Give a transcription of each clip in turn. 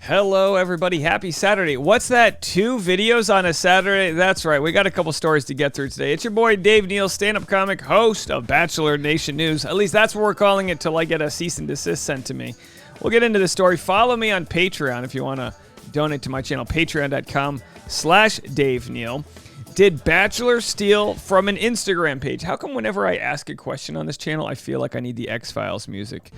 Hello, everybody. Happy Saturday. What's that? 2 videos on a Saturday? That's right. We got a couple stories to get through today. It's your boy, Dave Neal, stand-up comic, host of Bachelor Nation News. At least that's what we're calling it till I get a cease and desist sent to me. We'll get into the story. Follow me on Patreon if you want to donate to my channel, patreon.com/Dave Neal. Did Bachelor steal from an Instagram page? How come whenever I ask a question on this channel, I feel like I need the X-Files music?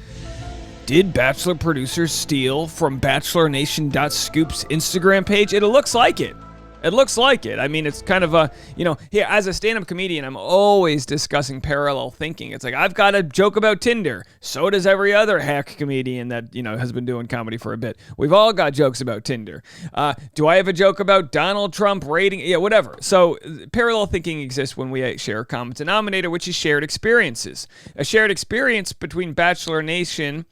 Did Bachelor producers steal from bachelornation.scoop's Instagram page? It looks like it. It looks like it. I mean, it's kind of a, here, as a stand-up comedian, I'm always discussing parallel thinking. It's like, I've got a joke about Tinder. So does every other hack comedian that, has been doing comedy for a bit. We've all got jokes about Tinder. Do I have a joke about Donald Trump rating? Yeah, whatever. So parallel thinking exists when we share a common denominator, which is shared experiences. A shared experience between Bachelor Nation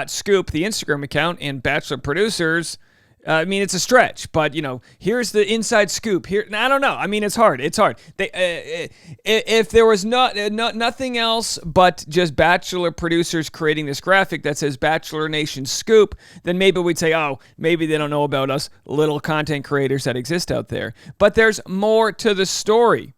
.scoop, the Instagram account, and Bachelor producers. It's a stretch, but here's the inside scoop. Here, I don't know. I mean, it's hard. It's hard. If there was nothing else but just Bachelor producers creating this graphic that says Bachelor Nation Scoop, then maybe we'd say, oh, maybe they don't know about us little content creators that exist out there. But there's more to the story.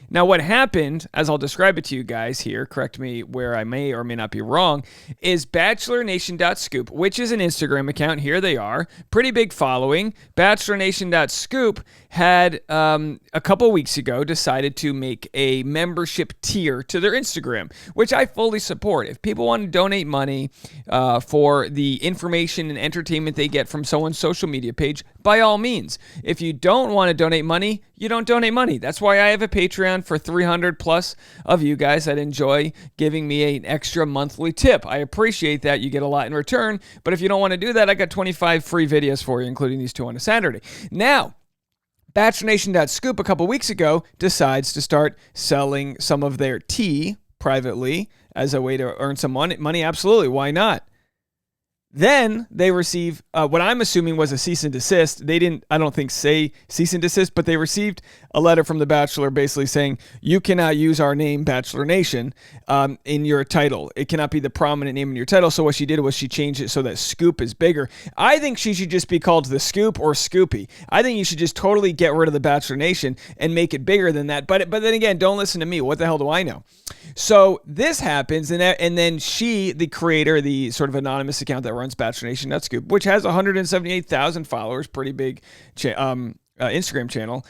Now, what happened, as I'll describe it to you guys here, correct me where I may or may not be wrong, is bachelornation.scoop, which is an Instagram account. Here they are. Pretty big following. Bachelornation.scoop had, a couple weeks ago, decided to make a membership tier to their Instagram, which I fully support. If people want to donate money for the information and entertainment they get from someone's social media page, by all means. If you don't want to donate money, you don't donate money. That's why I have a Patreon for 300 plus of you guys that enjoy giving me an extra monthly tip. I appreciate that. You get a lot in return. But if you don't want to do that, I got 25 free videos for you, including these 2 on a Saturday. Now, bachelornation.scoop a couple weeks ago decides to start selling some of their tea privately as a way to earn some money. Absolutely. Why not? Then they receive what I'm assuming was a cease and desist. They didn't, I don't think, say cease and desist, but they received a letter from the Bachelor basically saying, you cannot use our name, Bachelor Nation, in your title. It cannot be the prominent name in your title. So what she did was she changed it so that Scoop is bigger. I think she should just be called the Scoop or Scoopy. I think you should just totally get rid of the Bachelor Nation and make it bigger than that. But then again, don't listen to me. What the hell do I know? So this happens, and then she, the creator, the sort of anonymous account that runs Bachelor Nation.scoop, which has 178,000 followers, pretty big Instagram channel,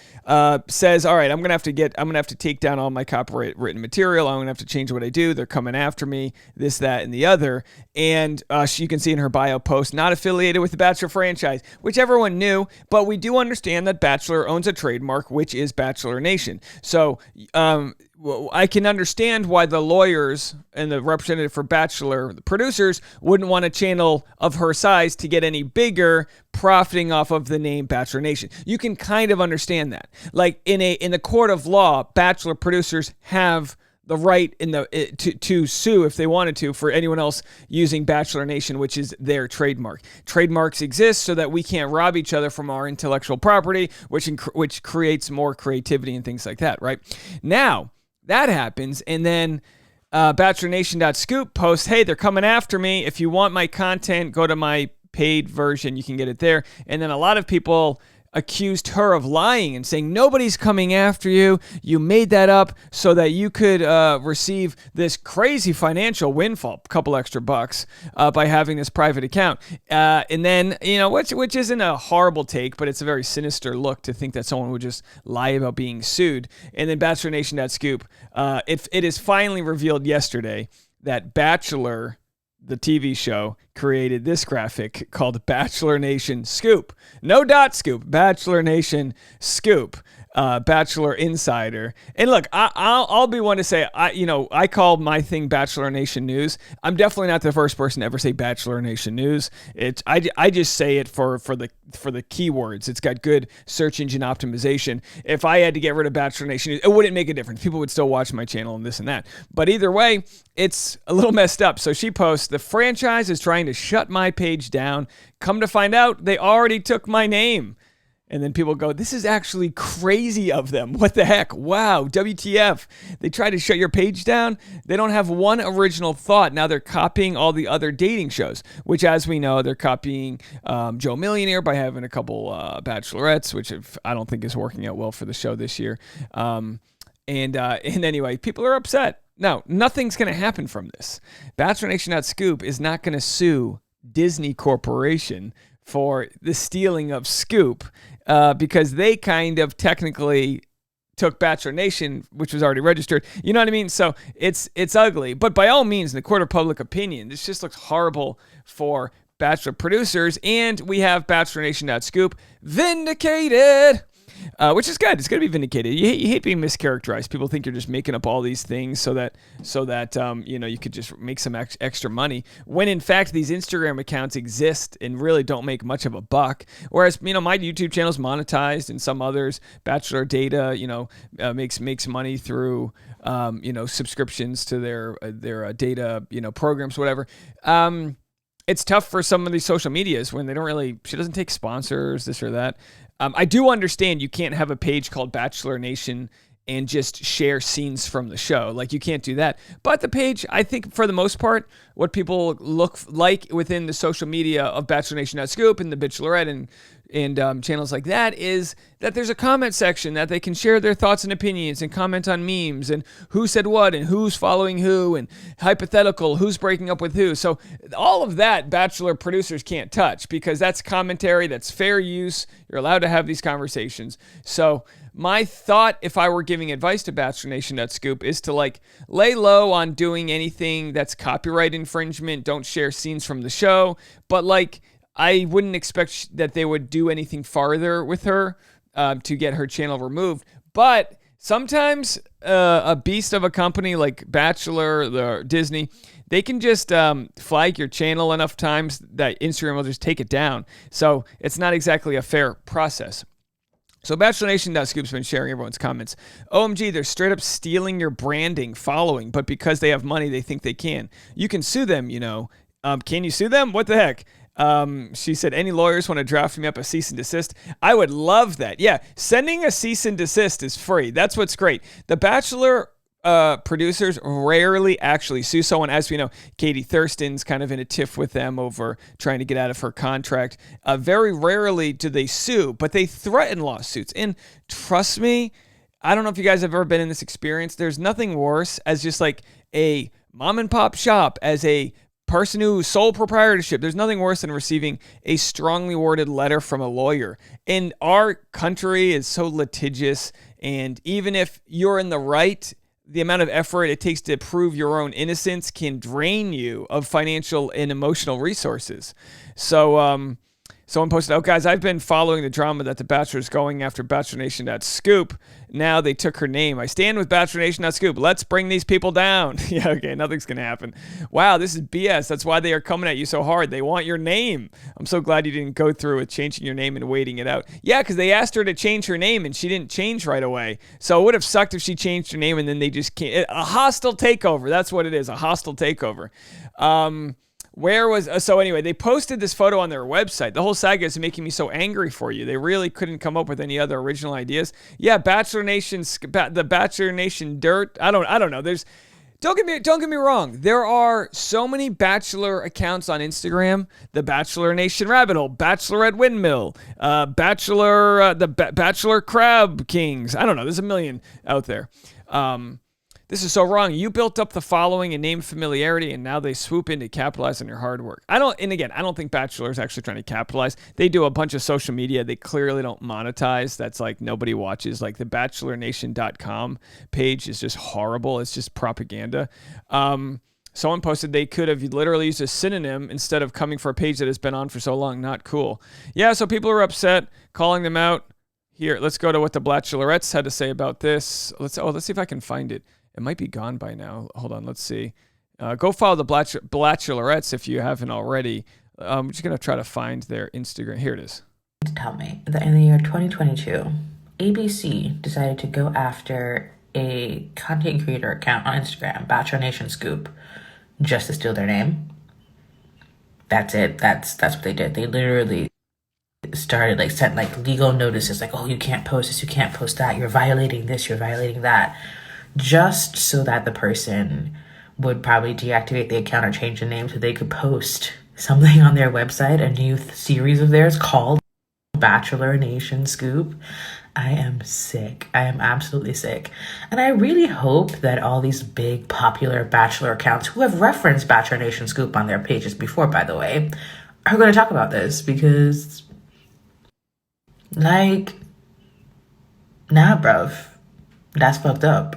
says, all right, I'm gonna have to take down all my copyright written material. I'm gonna have to change what I do. They're coming after me, this, that, and the other. And you can see in her bio post, not affiliated with the Bachelor franchise, which everyone knew, but we do understand that Bachelor owns a trademark, which is Bachelor Nation. So I can understand why the lawyers and the representative for Bachelor, the producers, wouldn't want a channel of her size to get any bigger, profiting off of the name Bachelor Nation. You can kind of understand that. Like in the court of law, Bachelor producers have the right to sue if they wanted to for anyone else using Bachelor Nation, which is their trademark. Trademarks exist so that we can't rob each other from our intellectual property, which creates more creativity and things like that, right? Now, that happens, and then bachelornation.scoop posts, hey, they're coming after me. If you want my content, go to my paid version. You can get it there. And then a lot of people accused her of lying and saying, nobody's coming after you. You made that up so that you could receive this crazy financial windfall, a couple extra bucks, by having this private account. And then, which isn't a horrible take, but it's a very sinister look to think that someone would just lie about being sued. And then bachelornation.scoop, it is finally revealed yesterday that Bachelor, the TV show, created this graphic called Bachelor Nation Scoop. No dot scoop, Bachelor Nation Scoop. Bachelor Insider. And look, I'll be one to say, I call my thing Bachelor Nation News. I'm definitely not the first person to ever say Bachelor Nation News. I just say it for the keywords. It's got good search engine optimization. If I had to get rid of Bachelor Nation News, it wouldn't make a difference. People would still watch my channel and this and that. But either way, it's a little messed up. So she posts, the franchise is trying to shut my page down. Come to find out, they already took my name. And then people go, this is actually crazy of them. What the heck? Wow, WTF. They try to shut your page down. They don't have one original thought. Now they're copying all the other dating shows, which, as we know, they're copying Joe Millionaire by having a couple bachelorettes, which I don't think is working out well for the show this year. And anyway, people are upset. No, nothing's going to happen from this. Bachelor Nation.Scoop is not going to sue Disney Corporation for the stealing of Scoop because they kind of technically took Bachelor Nation, which was already registered. You know what I mean? So it's ugly. But by all means, in the court of public opinion, this just looks horrible for Bachelor producers. And we have Bachelor Nation.Scoop vindicated. Which is good. It's going to be vindicated. You hate being mischaracterized. People think you're just making up all these things so that you could just make some extra money. When in fact these Instagram accounts exist and really don't make much of a buck. Whereas my YouTube channel is monetized, and some others, Bachelor Data, makes money through subscriptions to their data programs, whatever. It's tough for some of these social medias when she doesn't take sponsors, this or that. I do understand you can't have a page called Bachelor Nation and just share scenes from the show. Like, you can't do that. But the page, I think for the most part, what people look like within the social media of Bachelor Nation.Scoop and the Bachelorette and channels like that is that there's a comment section that they can share their thoughts and opinions and comment on memes and who said what and who's following who and hypothetical, who's breaking up with who. So all of that Bachelor producers can't touch because that's commentary, that's fair use. You're allowed to have these conversations. So my thought, if I were giving advice to Bachelor Nation.Scoop, is to lay low on doing anything that's copyright infringement. Don't share scenes from the show. But I wouldn't expect that they would do anything farther with her to get her channel removed. But sometimes a beast of a company like Bachelor, the Disney, they can just flag your channel enough times that Instagram will just take it down. So it's not exactly a fair process. So Bachelor Nation.Scoop's been sharing everyone's comments. OMG, they're straight up stealing your branding, following, but because they have money, they think they can. You can sue them, Can you sue them? What the heck? She said, any lawyers want to draft me up a cease and desist? I would love that. Yeah, sending a cease and desist is free. That's what's great. The Bachelor producers rarely actually sue someone. As we know, Katie Thurston's kind of in a tiff with them over trying to get out of her contract. Very rarely do they sue, but they threaten lawsuits. And trust me, I don't know if you guys have ever been in this experience. There's nothing worse as just a mom and pop shop, as a person who sole proprietorship. There's nothing worse than receiving a strongly worded letter from a lawyer. And our country is so litigious. And even if you're in the right, the amount of effort it takes to prove your own innocence can drain you of financial and emotional resources. So, someone posted, oh, guys, I've been following the drama that The Bachelor is going after Bachelor Nation.Scoop. Now they took her name. I stand with Bachelor Nation.Scoop. Let's bring these people down. Yeah, okay, nothing's going to happen. Wow, this is BS. That's why they are coming at you so hard. They want your name. I'm so glad you didn't go through with changing your name and waiting it out. Yeah, because they asked her to change her name, and she didn't change right away. So it would have sucked if she changed her name, and then they just can't. A hostile takeover. That's what it is, a hostile takeover. So anyway, they posted this photo on their website. The whole saga is making me so angry for you. They really couldn't come up with any other original ideas. Yeah, the Bachelor Nation dirt. I don't know. Don't get me wrong. There are so many Bachelor accounts on Instagram. The Bachelor Nation Rabbit Hole, Bachelorette Windmill, Bachelor Crab Kings. I don't know. There's a million out there. This is so wrong. You built up the following and name familiarity, and now they swoop in to capitalize on your hard work. I don't think Bachelor is actually trying to capitalize. They do a bunch of social media. They clearly don't monetize. That's nobody watches. The bachelornation.com page is just horrible. It's just propaganda. Someone posted they could have literally used a synonym instead of coming for a page that has been on for so long. Not cool. Yeah, so people are upset, calling them out. Here, let's go to what the Bachelorettes had to say about this. Let's see if I can find it. It might be gone by now. Hold on, let's see. Go follow the Bachelorettes if you haven't already. I'm just going to try to find their Instagram. Here it is. Tell me that in the year 2022, ABC decided to go after a content creator account on Instagram, Bachelor Nation.Scoop, just to steal their name. That's it. That's what they did. They literally started like sent like legal notices like, oh, you can't post this, you can't post that, you're violating this, you're violating that, just so that the person would probably deactivate the account or change the name so they could post something on their website, a new series of theirs called Bachelor Nation Scoop. I am sick. I am absolutely sick. And I really hope that all these big popular Bachelor accounts who have referenced Bachelor Nation Scoop on their pages before, by the way, are going to talk about this because, like, nah, bruv. That's fucked up.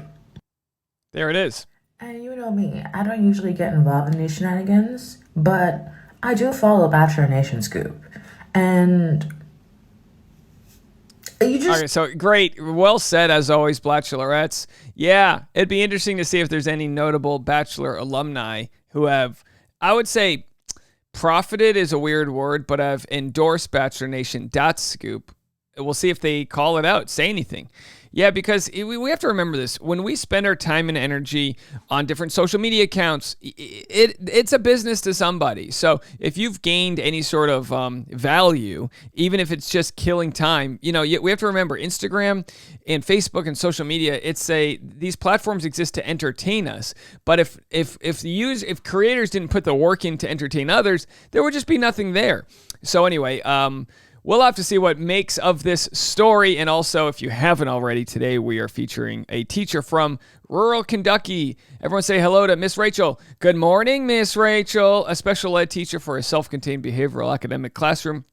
There it is. And you know me, I don't usually get involved in these shenanigans, but I do follow Bachelor Nation Scoop. And you just... Okay, so great. Well said, as always, Bachelorettes. Yeah, it'd be interesting to see if there's any notable Bachelor alumni who have, I would say, profited is a weird word, but have endorsed Bachelor Nation Scoop. We'll see if they call it out, say anything. Yeah, because we have to remember this. When we spend our time and energy on different social media accounts, it's a business to somebody. So if you've gained any sort of value, even if it's just killing time, we have to remember Instagram and Facebook and social media. These platforms exist to entertain us. But if creators didn't put the work in to entertain others, there would just be nothing there. So anyway, we'll have to see what makes of this story. And also, if you haven't already, today we are featuring a teacher from rural Kentucky. Everyone say hello to Miss Rachel. Good morning, Miss Rachel, a special ed teacher for a self-contained behavioral academic classroom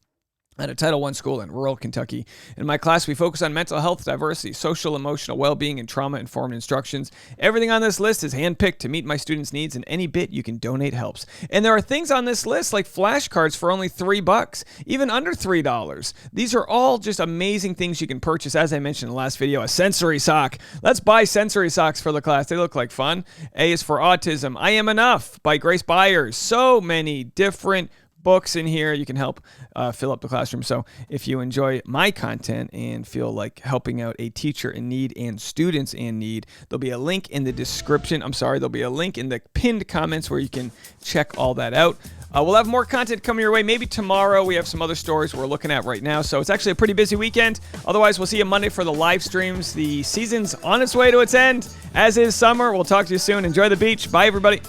at a Title I school in rural Kentucky. In my class, we focus on mental health, diversity, social, emotional well-being, and trauma-informed instructions. Everything on this list is handpicked to meet my students' needs, and any bit you can donate helps. And there are things on this list like flashcards for only $3, even under $3. These are all just amazing things you can purchase. As I mentioned in the last video, a sensory sock. Let's buy sensory socks for the class. They look like fun. A is for autism. I Am Enough by Grace Byers. So many different books in here. You can help fill up the classroom. So if you enjoy my content and feel like helping out a teacher in need and students in need, there'll be a link in the description. There'll be a link in the pinned comments where you can check all that out. We'll have more content coming your way. Maybe tomorrow. We have some other stories we're looking at right now. So it's actually a pretty busy weekend. Otherwise, we'll see you Monday for the live streams. The season's on its way to its end, as is summer. We'll talk to you soon. Enjoy the beach. Bye, everybody.